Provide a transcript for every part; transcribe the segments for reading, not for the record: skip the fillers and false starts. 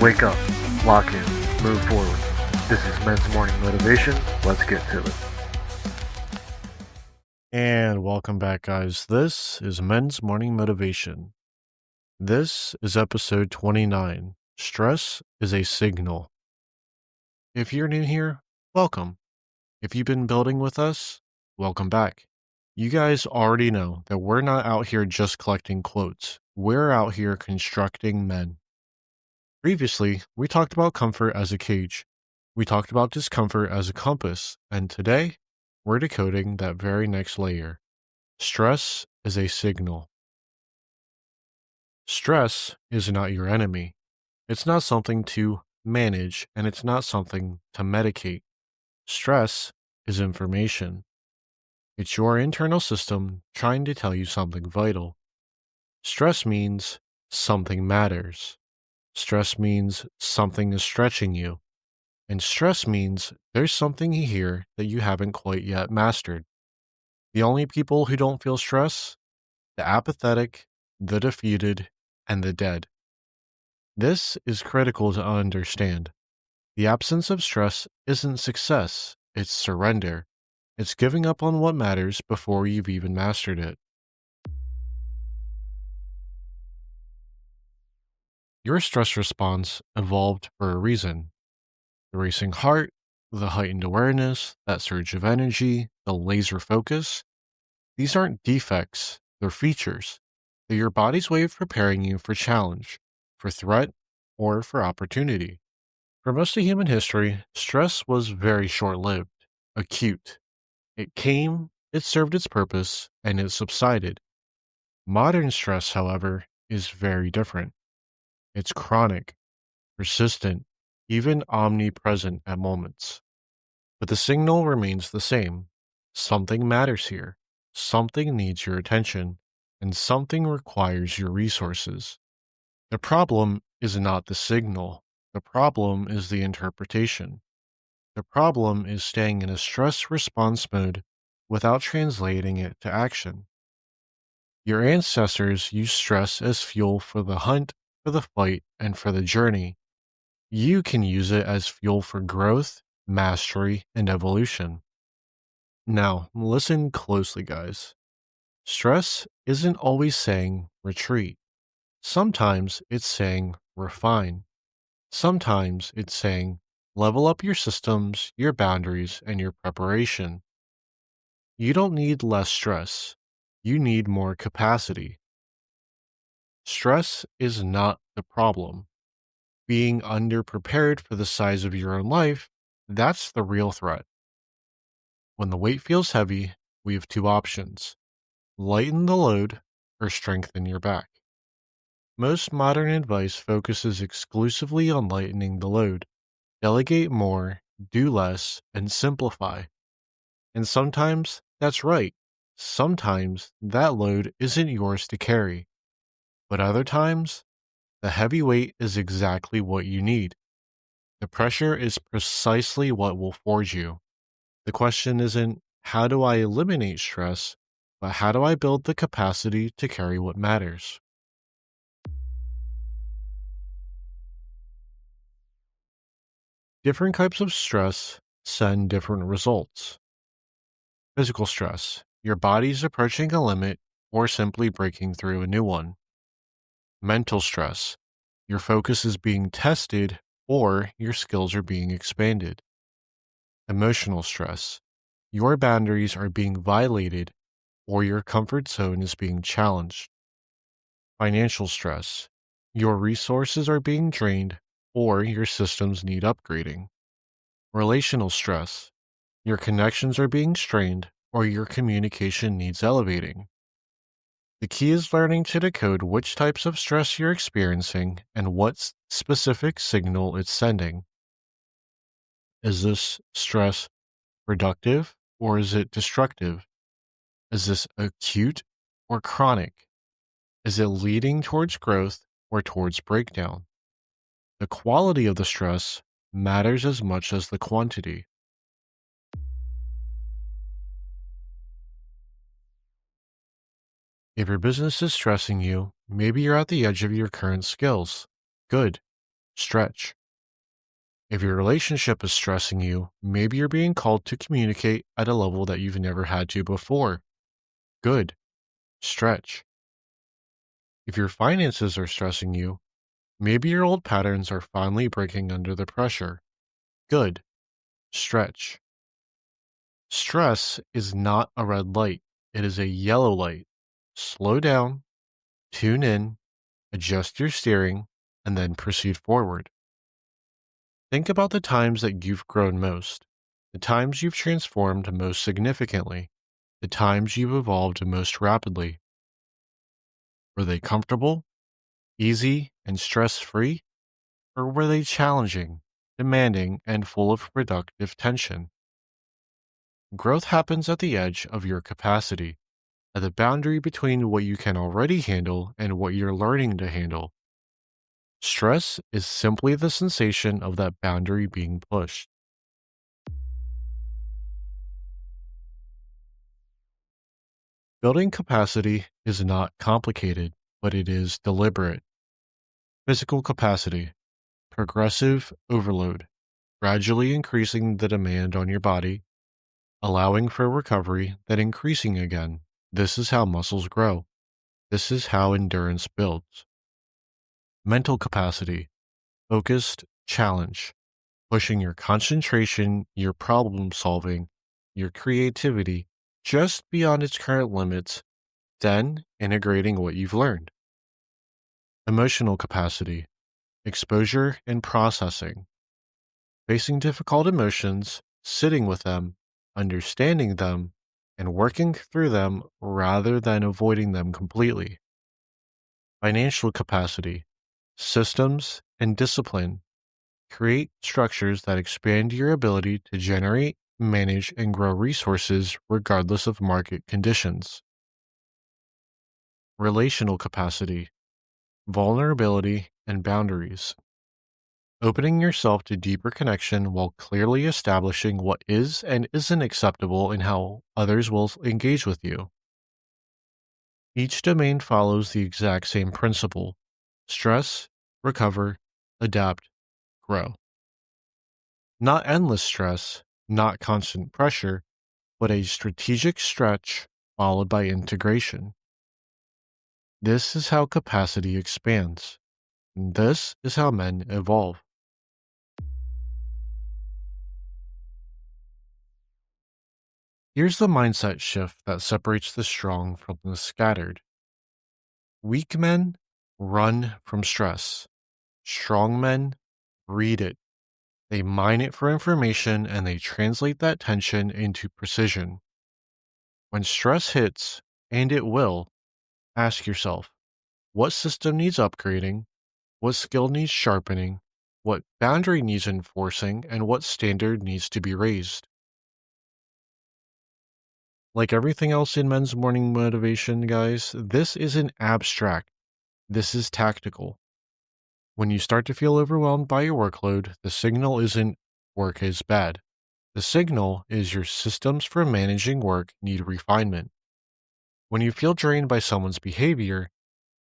Wake up, lock in, move forward. This is Men's Morning Motivation. Let's get to it. And welcome back, guys. This is Men's Morning Motivation. This is episode 29. Stress is a signal. If you're new here, welcome. If you've been building with us, welcome back. You guys already know that we're not out here just collecting quotes. We're out here constructing men. Previously, we talked about comfort as a cage. We talked about discomfort as a compass. And today, we're decoding that very next layer. Stress is a signal. Stress is not your enemy. It's not something to manage, and it's not something to medicate. Stress is information. It's your internal system trying to tell you something vital. Stress means something matters. Stress means something is stretching you. And stress means there's something here that you haven't quite yet mastered. The only people who don't feel stress: the apathetic, the defeated, and the dead. This is critical to understand. The absence of stress isn't success, it's surrender. It's giving up on what matters before you've even mastered it. Your stress response evolved for a reason. The racing heart, the heightened awareness, that surge of energy, the laser focus. These aren't defects, they're features. They're your body's way of preparing you for challenge, for threat, or for opportunity. For most of human history, stress was very short lived, acute. It came, it served its purpose, and it subsided. Modern stress, however, is very different. It's chronic, persistent, even omnipresent at moments. But the signal remains the same. Something matters here. Something needs your attention, and something requires your resources. The problem is not the signal. The problem is the interpretation. The problem is staying in a stress response mode without translating it to action. Your ancestors used stress as fuel for the hunt, for the fight, and for the journey. You can use it as fuel for growth, mastery, and evolution. Now, listen closely, guys. Stress isn't always saying retreat. Sometimes it's saying refine. Sometimes it's saying level up your systems, your boundaries, and your preparation. You don't need less stress. You need more capacity. Stress is not the problem. Being underprepared for the size of your own life, that's the real threat. When the weight feels heavy, we have two options: lighten the load or strengthen your back. Most modern advice focuses exclusively on lightening the load. Delegate more, do less, and simplify. And sometimes that's right. Sometimes that load isn't yours to carry. But other times, the heavy weight is exactly what you need. The pressure is precisely what will forge you. The question isn't, how do I eliminate stress, but how do I build the capacity to carry what matters? Different types of stress send different results. Physical stress: your body's approaching a limit or simply breaking through a new one. Mental stress: your focus is being tested or your skills are being expanded. Emotional stress: your boundaries are being violated or your comfort zone is being challenged. Financial stress: your resources are being drained or your systems need upgrading. Relational stress: your connections are being strained or your communication needs elevating. The key is learning to decode which types of stress you're experiencing and what specific signal it's sending. Is this stress productive or is it destructive? Is this acute or chronic? Is it leading towards growth or towards breakdown? The quality of the stress matters as much as the quantity. If your business is stressing you, maybe you're at the edge of your current skills. Good. Stretch. If your relationship is stressing you, maybe you're being called to communicate at a level that you've never had to before. Good. Stretch. If your finances are stressing you, maybe your old patterns are finally breaking under the pressure. Good. Stretch. Stress is not a red light, it is a yellow light. Slow down, tune in, adjust your steering, and then proceed forward. Think about the times that you've grown most, the times you've transformed most significantly, the times you've evolved most rapidly. Were they comfortable, easy, and stress free? Or were they challenging, demanding, and full of productive tension? Growth happens at the edge of your capacity, at the boundary between what you can already handle and what you're learning to handle. Stress is simply the sensation of that boundary being pushed. Building capacity is not complicated, but it is deliberate. Physical capacity, progressive overload, gradually increasing the demand on your body, allowing for recovery, then increasing again. This is how muscles grow. This is how endurance builds. Mental capacity, focused challenge, pushing your concentration, your problem solving, your creativity just beyond its current limits, then integrating what you've learned. Emotional capacity, exposure and processing, facing difficult emotions, sitting with them, understanding them, and working through them rather than avoiding them completely. Financial capacity, systems, and discipline. Create structures that expand your ability to generate, manage, and grow resources regardless of market conditions. Relational capacity, vulnerability, and boundaries. Opening yourself to deeper connection while clearly establishing what is and isn't acceptable and how others will engage with you. Each domain follows the exact same principle: stress, recover, adapt, grow. Not endless stress, not constant pressure, but a strategic stretch followed by integration. This is how capacity expands. And this is how men evolve. Here's the mindset shift that separates the strong from the scattered. Weak men run from stress. Strong men read it. They mine it for information and they translate that tension into precision. When stress hits, and it will, ask yourself, what system needs upgrading? What skill needs sharpening? What boundary needs enforcing? And what standard needs to be raised? Like everything else in men's morning motivation, guys, this isn't abstract. This is tactical. When you start to feel overwhelmed by your workload, the signal isn't work is bad. The signal is your systems for managing work need refinement. When you feel drained by someone's behavior,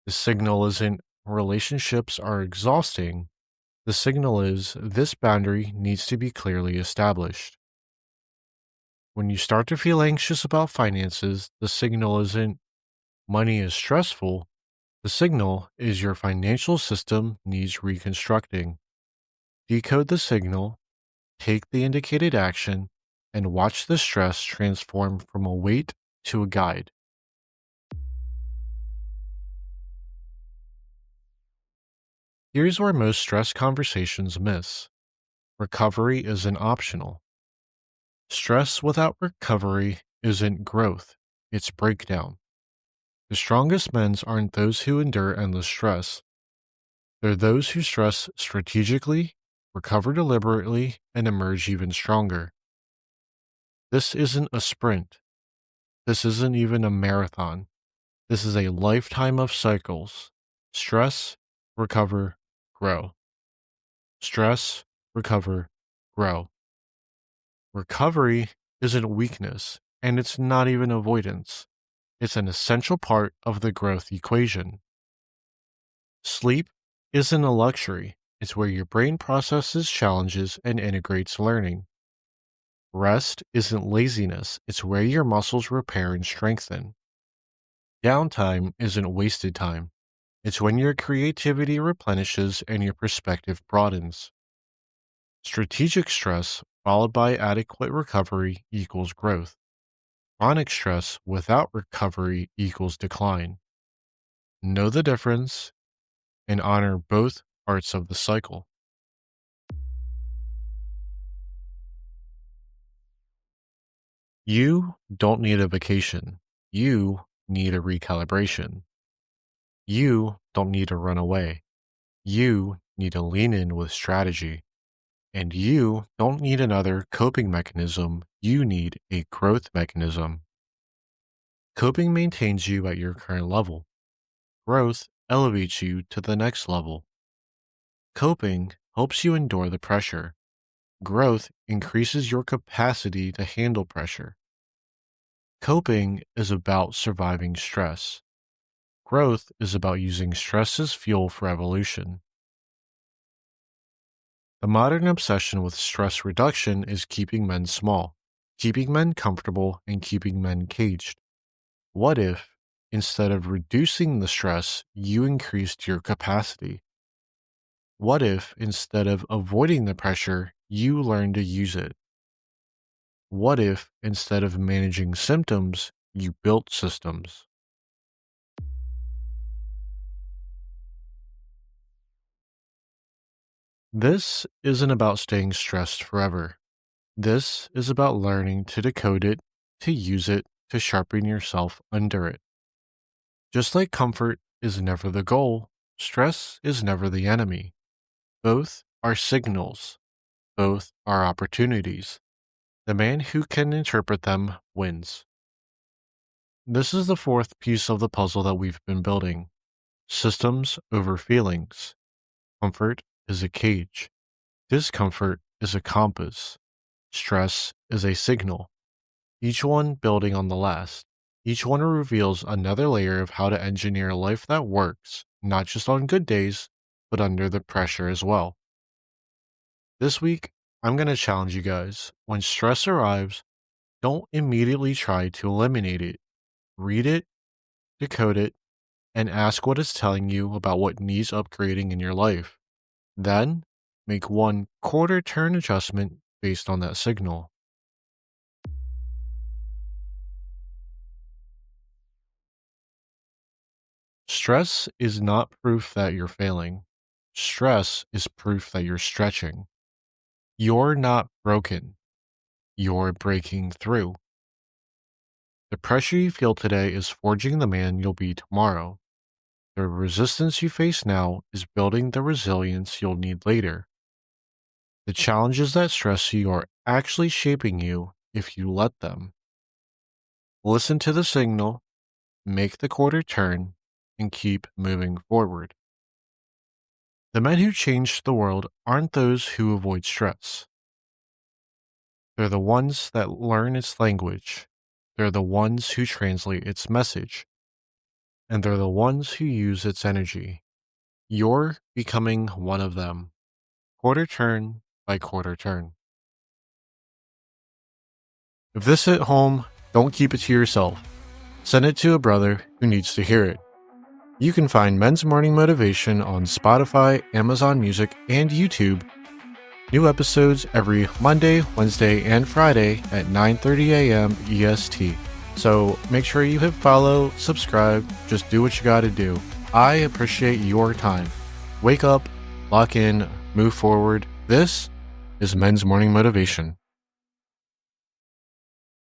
the signal isn't relationships are exhausting. The signal is this boundary needs to be clearly established. When you start to feel anxious about finances, the signal isn't money is stressful. The signal is your financial system needs reconstructing. Decode the signal, take the indicated action, and watch the stress transform from a weight to a guide. Here's where most stress conversations miss. Recovery isn't optional. Stress without recovery isn't growth, it's breakdown. The strongest men aren't those who endure endless stress. They're those who stress strategically, recover deliberately, and emerge even stronger. This isn't a sprint. This isn't even a marathon. This is a lifetime of cycles. Stress, recover, grow. Stress, recover, grow. Recovery isn't weakness, and it's not even avoidance. It's an essential part of the growth equation. Sleep isn't a luxury, It's where your brain processes challenges and integrates learning. Rest isn't laziness, it's where your muscles repair and strengthen. Downtime isn't wasted time, it's when your creativity replenishes and your perspective broadens. Strategic stress, followed by adequate recovery, equals growth. Chronic stress without recovery equals decline. Know the difference and honor both parts of the cycle. You don't need a vacation. You need a recalibration. You don't need to run away. You need to lean in with strategy. And you don't need another coping mechanism. You need a growth mechanism. Coping maintains you at your current level. Growth elevates you to the next level. Coping helps you endure the pressure. Growth increases your capacity to handle pressure. Coping is about surviving stress. Growth is about using stress as fuel for evolution. The modern obsession with stress reduction is keeping men small, keeping men comfortable, and keeping men caged. What if, instead of reducing the stress, you increased your capacity? What if, instead of avoiding the pressure, you learned to use it? What if, instead of managing symptoms, you built systems? This isn't about staying stressed forever. This is about learning to decode it, to use it, to sharpen yourself under it. Just like comfort is never the goal, stress is never the enemy. Both are signals, both are opportunities. The man who can interpret them wins. This is the fourth piece of the puzzle that we've been building. Systems over feelings. Comfort is a cage. Discomfort is a compass. Stress is a signal. Each one building on the last. Each one reveals another layer of how to engineer a life that works, not just on good days, but under the pressure as well. This week, I'm going to challenge you guys. When stress arrives, don't immediately try to eliminate it. Read it, decode it, and ask what it's telling you about what needs upgrading in your life. Then, make one quarter turn adjustment based on that signal. Stress is not proof that you're failing. Stress is proof that you're stretching. You're not broken. You're breaking through. The pressure you feel today is forging the man you'll be tomorrow. The resistance you face now is building the resilience you'll need later. The challenges that stress you are actually shaping you if you let them. Listen to the signal, make the quarter turn, and keep moving forward. The men who change the world aren't those who avoid stress. They're the ones that learn its language. They're the ones who translate its message. And they're the ones who use its energy. You're becoming one of them, quarter turn by quarter turn. If this hit home, don't keep it to yourself. Send it to a brother who needs to hear it. You can find Men's Morning Motivation on Spotify, Amazon Music, and YouTube. New episodes every Monday, Wednesday, and Friday at 9:30 a.m. EST. So make sure you hit follow, subscribe, just do what you gotta do. I appreciate your time. Wake up, lock in, move forward. This is Men's Morning Motivation.